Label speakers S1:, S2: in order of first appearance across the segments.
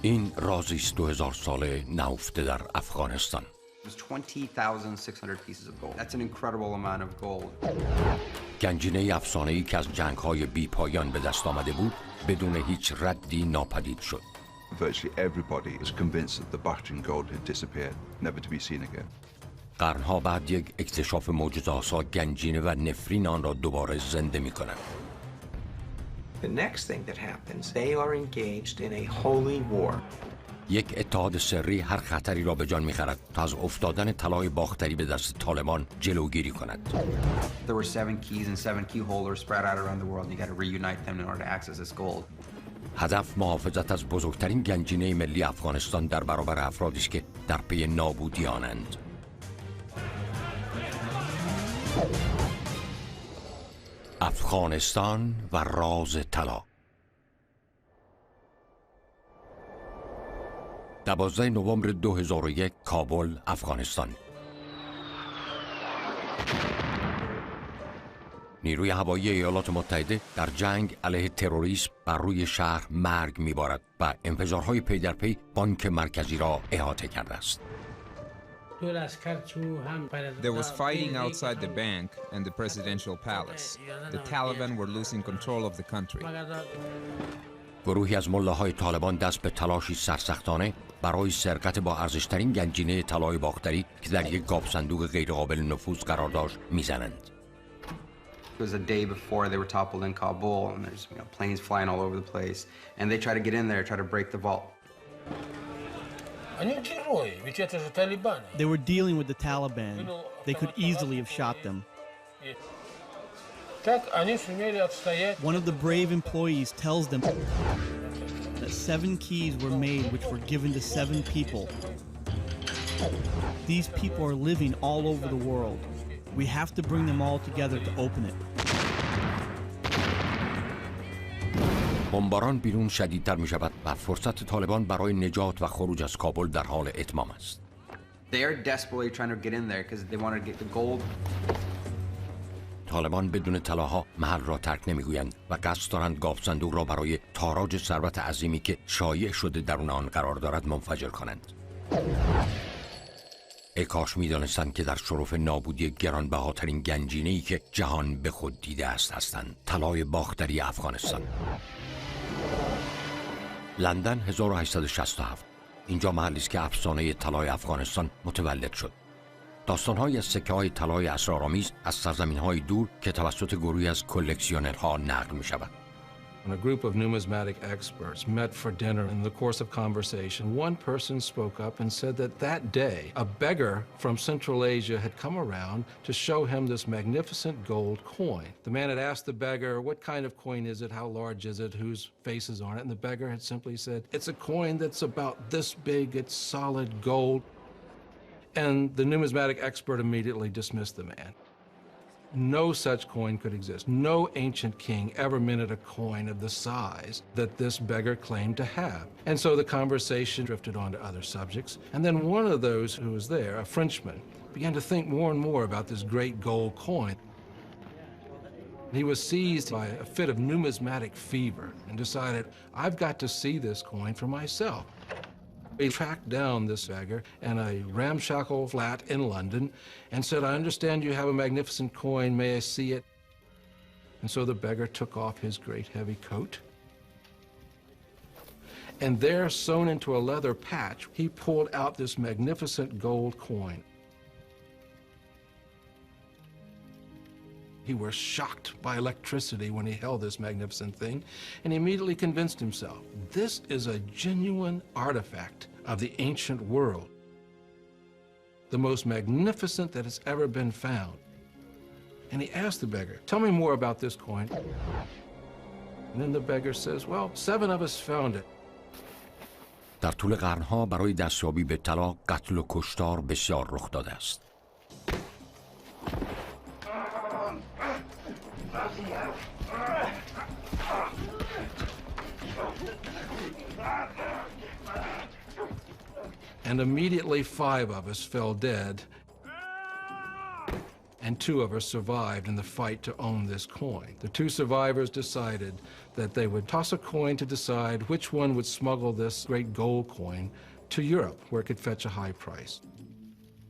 S1: این رازی است 2000 ساله نهفته در افغانستان. گنجینه افسانه‌ای که از جنگ‌های بی‌پایان به دست آمده بود بدون هیچ ردی ناپدید شد.
S2: Virtually everybody was convinced that the Bakhtari gold had disappeared, never to be seen again.
S1: قرنها بعد یک اکتشاف معجزه‌آسا گنجینه و نفرین آن را دوباره زنده می‌کنند.
S3: The next thing that happens, they are engaged in a holy war.
S1: یک اتحاد سری هر خطری را به جان می‌خرد تا از افتادن طلای باختری به دست طالبان جلوگیری کند.
S4: There were 7 keys and 7 key holders spread out around the world and you got to reunite them in order to access this gold.
S1: هدف محافظت از بزرگترین گنجینه ملی افغانستان در برابر افرادی است که در پی نابودی آنند. افغانستان و راز طلا. 12 نوامبر 2001 کابل، افغانستان. نیروی هوایی ایالات متحده در جنگ علیه تروریسم بر روی شهر مرگ می‌بارد و انفجارهای پی در پی بانک مرکزی را احاطه کرده است.
S5: There was fighting outside the bank and the presidential palace. The Taliban were losing control of the country.
S1: گروهی از ملاهای طالبان دست به تلاشی سرسختانه برای سرقت با ارزشترین گنجینه طلای باختری که در یک گاف صندوق غیرقابل نفوذ قرار داشت میزنند.
S4: It was a day before they were toppled in Kabul and there's planes flying all over the place and they try to get in there, try to break the vault.
S6: They were dealing with the Taliban. They could easily have shot them. One of the brave employees tells them that 7 keys were made which were given to 7 people. These people are living all over the world. We have to bring them all together to open it.
S1: بمباران بیرون شدیدتر می شود و فرصت طالبان برای نجات و خروج از کابل در حال اتمام است.
S4: They are desperately trying to get in there because they want to get the gold.
S1: طالبان بدون طلاها محل را ترک نمیگویند و قصد دارند گاف صندوق را برای تاراج ثروت عظیمی که شایع شده درون آن قرار دارد منفجر کنند. ای کاش می‌دانستند که در شرف نابودی گرانبهاترین گنجینه‌ای که جهان به خود دیده است هستند. طلای باختری افغانستان. لندن 1867. اینجا محلی است که افسانه طلای افغانستان متولد شد. داستان‌هایی از سکه‌های طلای اسرارآمیز از سرزمین‌های دور که توسط گروهی از کلکسیونرها نقل می‌شود.
S7: When a group of numismatic experts met for dinner, in the course of conversation, one person spoke up and said that that day, a beggar from Central Asia had come around to show him this magnificent gold coin. The man had asked the beggar, what kind of coin is it, how large is it, whose face is on it, and the beggar had simply said, it's a coin that's about this big, it's solid gold. And the numismatic expert immediately dismissed the man. No such coin could exist. No ancient king ever minted a coin of the size that this beggar claimed to have. And so the conversation drifted on to other subjects. And then one of those who was there, a Frenchman, began to think more and more about this great gold coin. He was seized by a fit of numismatic fever and decided, I've got to see this coin for myself. He tracked down this beggar in a ramshackle flat in London and said, I understand you have a magnificent coin, may I see it? And so the beggar took off his great heavy coat. And there, sewn into a leather patch, he pulled out this magnificent gold coin. He was shocked by electricity when he held this magnificent thing, and he immediately convinced himself, this is a genuine artifact of the ancient world, the most magnificent that has ever been found. And he asked the beggar, tell me more about this coin. And then the beggar says, well, 7 of us found it.
S1: در طول قرنها برای دستیابی به طلا قتل و کشتار بسیار رخ داده است.
S7: And immediately 5 of us fell dead. and 2 of us survived in the fight to own this coin. The 2 survivors decided that they would toss a coin to decide which one would smuggle this great gold coin to Europe, where it could fetch a high price.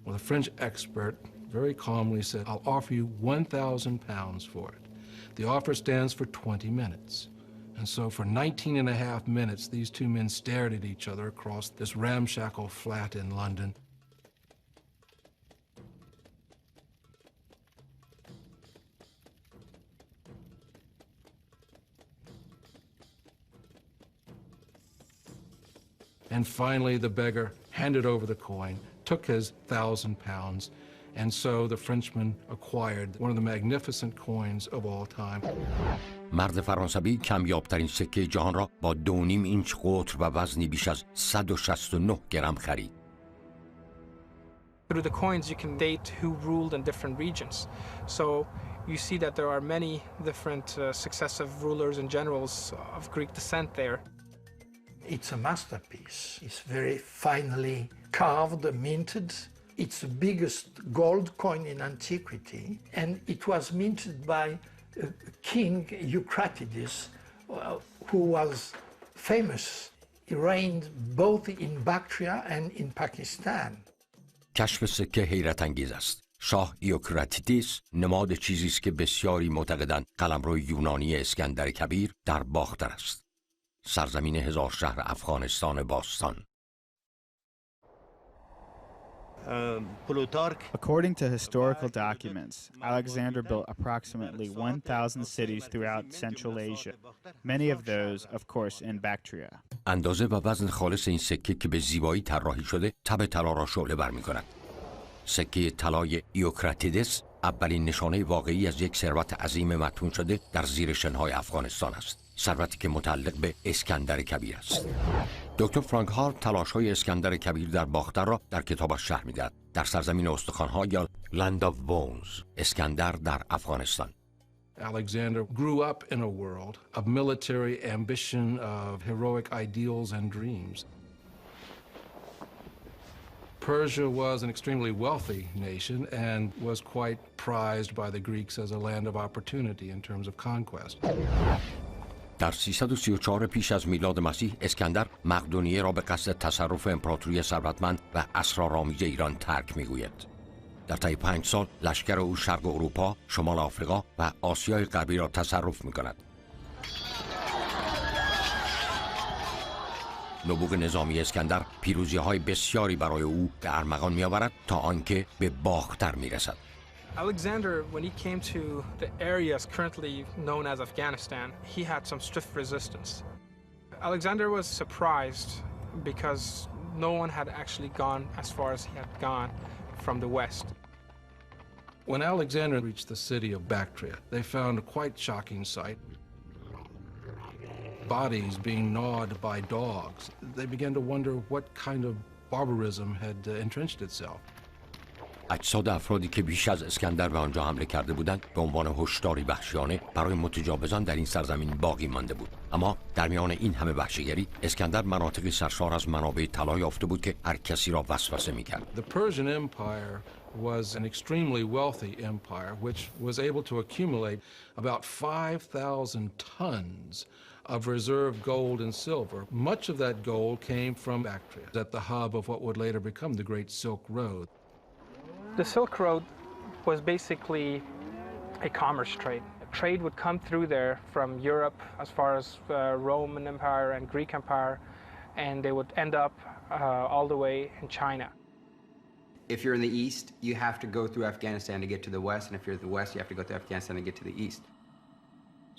S7: Well, the French expert very calmly said, "I'll offer you 1,000 pounds for it." The offer stands for 20 minutes. And so for 19 and a half minutes, these 2 men stared at each other across this ramshackle flat in London. And finally, the beggar handed over the coin, took his 1,000 pounds, and so the Frenchman acquired one of the magnificent coins of all time.
S1: مرد فرانسوی کمیابترین سکه جهان را با 2.5 اینچ قطر و وزنی بیش از 169 گرم خرید.
S8: Through the coins, you can date who ruled in different regions. So you see that there are many different successive rulers and generals of Greek descent there.
S9: It's a masterpiece. It's very finely carved, minted. It's the biggest gold coin in antiquity, and it was minted by King Eucratides, who was famous. He reigned both in Bactria and in Pakistan.
S1: کشف سکه حیرت انگیز است. شاه ایوکراتیدیس نماد چیزی است که بسیاری معتقدند قلمرو یونانی اسکندر کبیر در باختر است. سرزمین 1000 شهر افغانستان باستان.
S10: According to historical documents, Alexander built approximately 1,000 cities throughout Central Asia, many of those, of course, in Bactria.
S1: اندازه و وزن خالص این سکه که به زیبایی طراحی شده تب طلا را شعله برمی‌کند. سکه طلای ایوکراتیدس اولین نشانه واقعی از یک ثروت عظیم مدفون شده در زیر شنهای افغانستان است. ثروتی که متعلق به اسکندر کبیر است. دکتر فرانک هارت تلاش‌های اسکندر کبیر در باختر را در کتابش شرح می‌دهد. در سرزمین استخوان‌ها یا Land of Bones، اسکندر در افغانستان.
S7: Alexander grew up in a world of military ambition, of heroic ideals and dreams. Persia was an extremely wealthy nation and was quite prized by the Greeks as a land of opportunity in terms of conquest.
S1: در 334 پیش از میلاد مسیح اسکندر مقدونیه را به قصد تصرف امپراتوری ثروتمند و اسرارآمیز ایران ترک می‌گوید. در طی 5 سال لشکر او شرق اروپا، شمال آفریقا و آسیای غربی را تصرف می‌کند. نبوغ نظامی اسکندر پیروزی‌های بسیاری برای او به ارمغان می‌آورد تا آنکه به باختر می‌رسد.
S8: Alexander, when he came to the areas currently known as Afghanistan, he had some stiff resistance. Alexander was surprised because no one had actually gone as far as he had gone from the west.
S7: When Alexander reached the city of Bactria, they found a quite shocking sight. Bodies being gnawed by dogs. They began to wonder what kind of barbarism had entrenched itself.
S1: اجساد افرادی که بیش از اسکندر به آنجا حمله کرده بودند به عنوان هشداری وحشیانه برای متجاوزان در این سرزمین باقی مانده بود. اما در میان این همه وحشیگری اسکندر مناطقی سرشار از منابع طلا یافته بود که هر کسی را وسوسه می‌کرد.
S7: The Persian Empire was an extremely wealthy empire which was able to accumulate about 5,000 tons of reserve gold and silver. Much of that gold came from Bactria, at the hub of what would later become the Great Silk Road.
S8: The Silk Road was basically a commerce trade. Trade would come through there from Europe as far as Roman Empire and Greek Empire, and they would end up all the way in China.
S4: If you're in the east, you have to go through Afghanistan to get to the west, and if you're in the west, you have to go through Afghanistan to get to the east.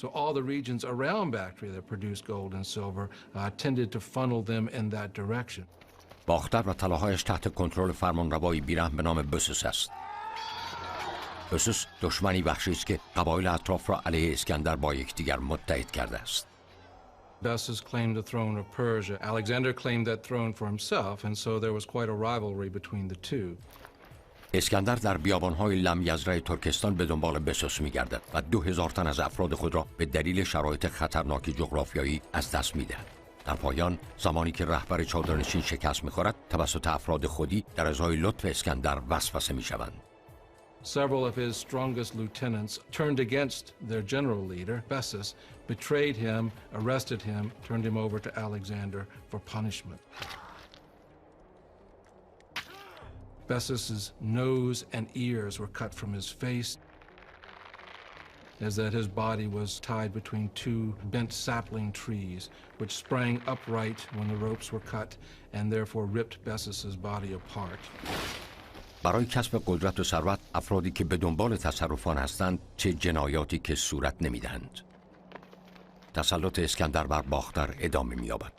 S7: So all the regions around Bactria that produced gold and silver tended to funnel them in that direction.
S1: باختر و طلاهایش تحت کنترل فرمانروایی بیرحم به نام بسوس است. بسوس دشمنی وحشی است که قبایل اطراف را علیه اسکندر با یکدیگر متحد کرده است.
S7: Bessus claimed the throne of Persia. Alexander claimed that throne for himself, and so there was quite a rivalry between the two.
S1: اسکندر در بیابان‌های لمیزرع ترکستان به دنبال بسوس می‌گردد و 2000 تن از افراد خود را به دلیل شرایط خطرناک جغرافیایی از دست می‌دهد. در پایان زمانی که رهبر چادرنشین شکست می‌خورد توسط افراد خودی در ازای لطف اسکندر وسوسه می‌شوند.
S7: Several of his strongest lieutenants turned against their general leader, Bessus, betrayed him, arrested him, turned him over to Alexander for punishment. Bessus's nose and ears were cut from his face, as that his body was tied between two bent sapling trees, which sprang upright when the ropes were cut and therefore ripped Bessus's body apart.
S1: برای کسب قدرت و ثروت افرادی که به دنبال تصرفان هستند چه جنایاتی که صورت نمیدهند. تسلط اسکندر بر باختر ادامه می‌یابد.